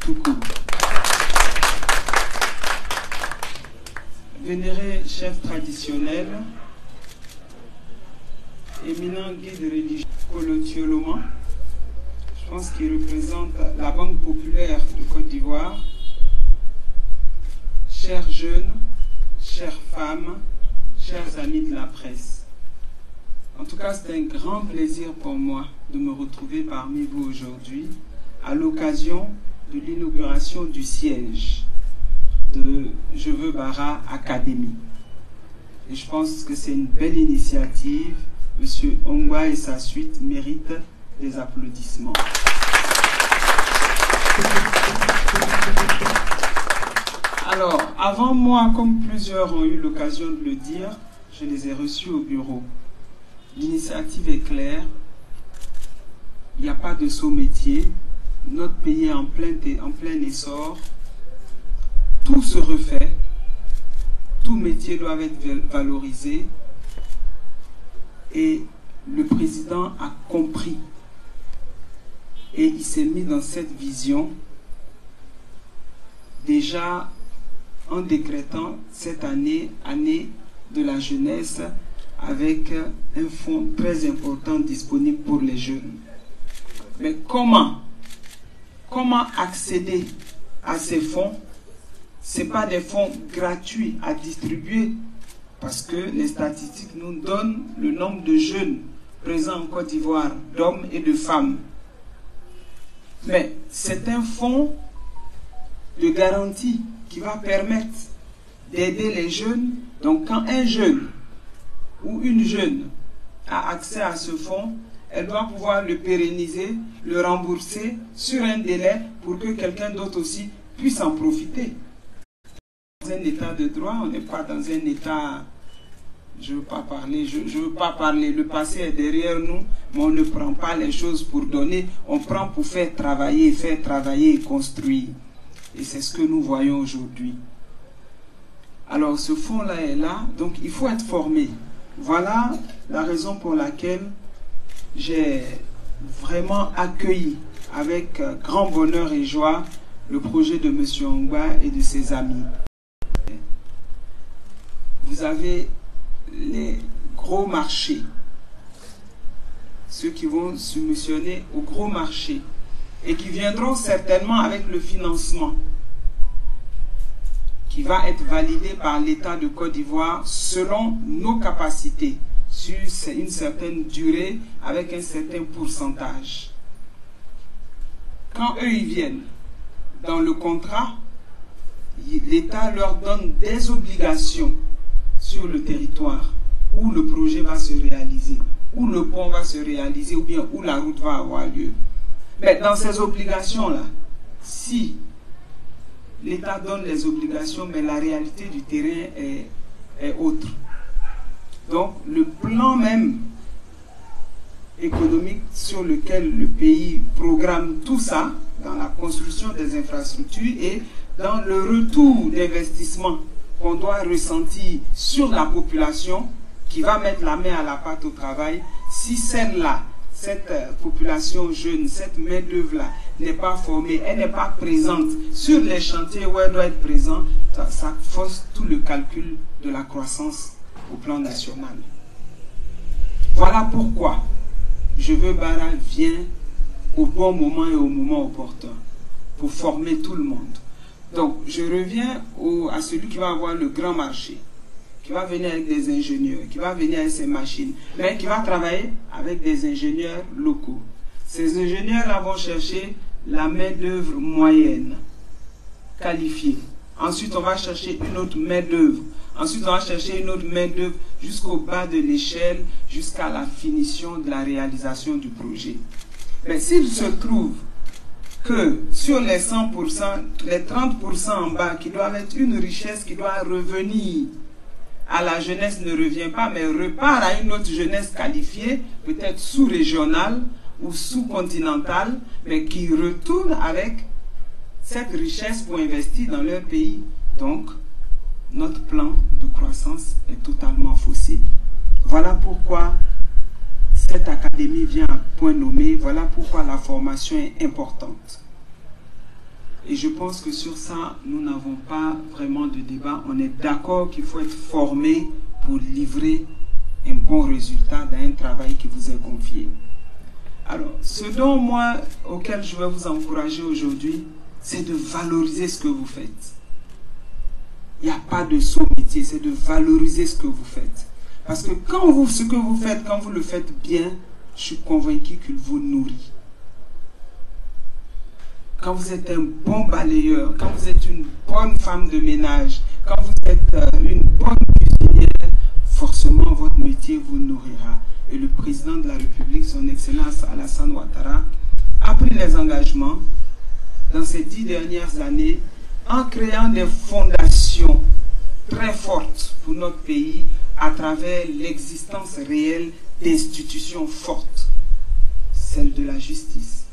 tout court. Vénéré chef traditionnel, éminent guide religieux Kolo, je pense qu'il représente la Banque populaire de Côte d'Ivoire, chers jeunes, chères femmes, chers amis de la presse. En tout cas, c'est un grand plaisir pour moi de me retrouver parmi vous aujourd'hui à l'occasion de l'inauguration du siège de Je veux Bara Academy. Et je pense que c'est une belle initiative. Monsieur Ongwa et sa suite méritent des applaudissements. Alors, avant moi, comme plusieurs ont eu l'occasion de le dire, je les ai reçus au bureau. L'initiative est claire. Il n'y a pas de saut métier. Notre pays est en plein essor. Tout se refait. Tout métier doit être valorisé. Et le président a compris. Et il s'est mis dans cette vision déjà en décrétant cette année de la jeunesse avec un fonds très important disponible pour les jeunes. Mais comment accéder à ces fonds? Ce n'est pas des fonds gratuits à distribuer parce que les statistiques nous donnent le nombre de jeunes présents en Côte d'Ivoire, d'hommes et de femmes. Mais c'est un fonds de garantie qui va permettre d'aider les jeunes. Donc quand un jeune ou une jeune a accès à ce fonds, elle doit pouvoir le pérenniser, le rembourser sur un délai pour que quelqu'un d'autre aussi puisse en profiter. Dans un état de droit, on n'est pas dans un état... Je ne veux pas parler, le passé est derrière nous, mais on ne prend pas les choses pour donner, on prend pour faire travailler et construire. Et c'est ce que nous voyons aujourd'hui. Alors ce fonds-là est là, donc il faut être formé. Voilà la raison pour laquelle j'ai vraiment accueilli avec grand bonheur et joie le projet de M. Ongwa et de ses amis. Vous avez les gros marchés, ceux qui vont soumissionner aux gros marchés et qui viendront certainement avec le financement qui va être validé par l'État de Côte d'Ivoire selon nos capacités sur une certaine durée avec un certain pourcentage. Quand eux ils viennent dans le contrat, l'État leur donne des obligations sur le territoire où le projet va se réaliser, où le pont va se réaliser ou bien où la route va avoir lieu. Mais dans ces obligations-là, si l'État donne les obligations, mais la réalité du terrain est autre. Donc le plan même économique sur lequel le pays programme tout ça, dans la construction des infrastructures et dans le retour d'investissement qu'on doit ressentir sur la population qui va mettre la main à la pâte au travail, si celle-là, cette population jeune, cette main-d'œuvre-là n'est pas formée, elle n'est pas présente sur les chantiers où elle doit être présente, ça fausse tout le calcul de la croissance au plan national. Voilà pourquoi Je veux Bara vient au bon moment et au moment opportun pour former tout le monde. Donc, je reviens à celui qui va avoir le grand marché, qui va venir avec des ingénieurs, qui va venir avec ses machines, mais qui va travailler avec des ingénieurs locaux. Ces ingénieurs-là vont chercher la main-d'œuvre moyenne, qualifiée. Ensuite, on va chercher une autre main-d'œuvre. Ensuite, on va chercher une autre main-d'œuvre jusqu'au bas de l'échelle, jusqu'à la finition de la réalisation du projet. Mais s'il se trouve que sur les 100%, les 30% en bas qui doivent être une richesse qui doit revenir à la jeunesse ne revient pas, mais repart à une autre jeunesse qualifiée, peut-être sous-régionale ou sous-continentale, mais qui retourne avec cette richesse pour investir dans leur pays. Donc, notre plan de croissance est totalement faussé. Voilà pourquoi cette académie vient à point nommé, voilà pourquoi la formation est importante. Et je pense que sur ça, nous n'avons pas vraiment de débat. On est d'accord qu'il faut être formé pour livrer un bon résultat dans un travail qui vous est confié. Alors, ce dont moi, auquel je vais vous encourager aujourd'hui, c'est de valoriser ce que vous faites. Il n'y a pas de saut métier, c'est de valoriser ce que vous faites. Parce que ce que vous faites, quand vous le faites bien, je suis convaincu qu'il vous nourrit. Quand vous êtes un bon balayeur, quand vous êtes une bonne femme de ménage, quand vous êtes une bonne cuisinière, forcément votre métier vous nourrira. Et le président de la République, son Excellence Alassane Ouattara, a pris les engagements dans ces 10 dernières années en créant des fondations très fortes pour notre pays à travers l'existence réelle d'institutions fortes. Celle de la justice,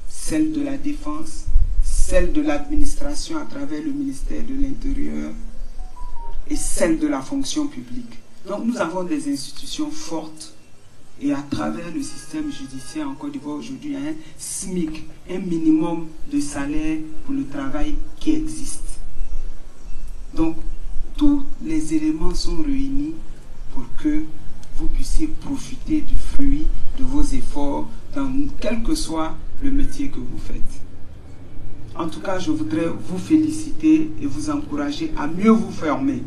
celle de la défense, celle de l'administration à travers le ministère de l'Intérieur et celle de la fonction publique. Donc nous avons des institutions fortes et à travers le système judiciaire en Côte d'Ivoire aujourd'hui, il y a un SMIC, un minimum de salaire pour le travail qui existe. Donc tous les éléments sont réunis pour que vous puissiez profiter du fruit de vos efforts dans quel que soit le métier que vous faites. En tout cas, je voudrais vous féliciter et vous encourager à mieux vous former.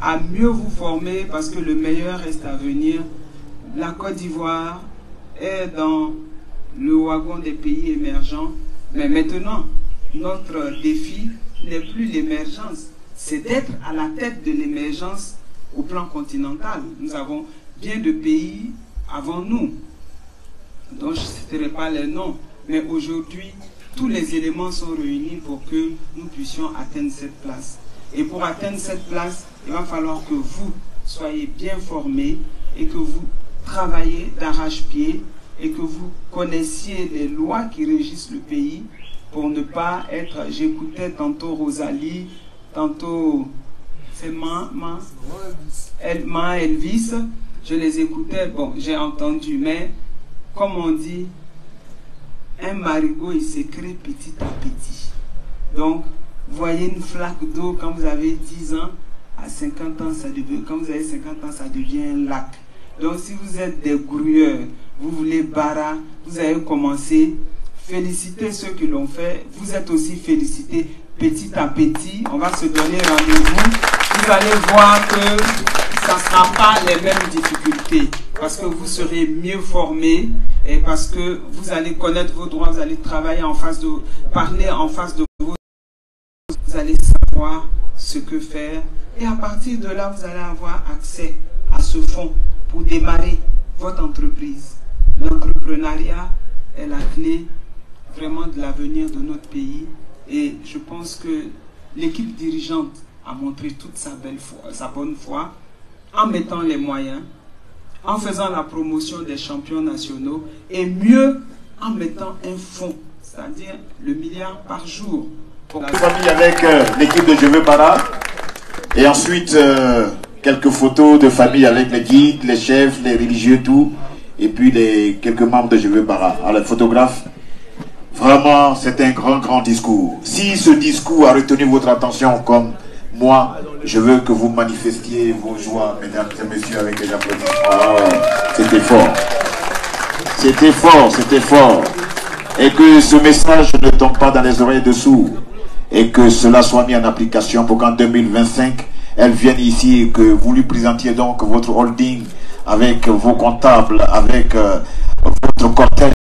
À mieux vous former parce que le meilleur reste à venir. La Côte d'Ivoire est dans le wagon des pays émergents. Mais maintenant, notre défi n'est plus l'émergence. C'est d'être à la tête de l'émergence au plan continental. Nous avons bien de pays avant nous, dont je ne citerai pas les noms. Mais aujourd'hui, tous les éléments sont réunis pour que nous puissions atteindre cette place. Et pour atteindre cette place, il va falloir que vous soyez bien formés et que vous travaillez d'arrache-pied et que vous connaissiez les lois qui régissent le pays pour ne pas être... J'écoutais tantôt Rosalie, tantôt c'est Elvis, je les écoutais, bon, j'ai entendu, mais comme on dit, un marigot, il se crée petit à petit. Donc, voyez une flaque d'eau quand vous avez 10 ans, à 50 ans, ça devient, quand vous avez 50 ans, ça devient un lac. Donc, si vous êtes des grouilleurs, vous voulez bara, vous avez commencé, félicitez ceux qui l'ont fait, vous êtes aussi félicités petit à petit, on va se donner rendez-vous, vous allez voir que ça ne sera pas les mêmes difficultés, parce que vous serez mieux formés, et parce que vous allez connaître vos droits, vous allez travailler en face de, parler en face de vous, vous allez savoir ce que faire, et à partir de là, vous allez avoir accès à ce fonds pour démarrer votre entreprise. L'entrepreneuriat est la clé vraiment de l'avenir de notre pays, et je pense que l'équipe dirigeante a montré toute sa bonne foi, en mettant les moyens, en faisant la promotion des champions nationaux, et mieux en mettant un fonds, c'est-à-dire le milliard par jour. Pour la famille avec l'équipe de Je veux Bara, et ensuite quelques photos de famille avec les guides, les chefs, les religieux, tout, et puis quelques membres de Je veux Bara. Alors, le photographe, vraiment, c'est un grand discours. Si ce discours a retenu votre attention comme moi, je veux que vous manifestiez vos joies, mesdames et messieurs, avec des applaudissements. Oh, c'était fort. C'était fort, c'était fort. Et que ce message ne tombe pas dans les oreilles de sourds. Et que cela soit mis en application pour qu'en 2025, elle vienne ici et que vous lui présentiez donc votre holding avec vos comptables, avec votre cortège.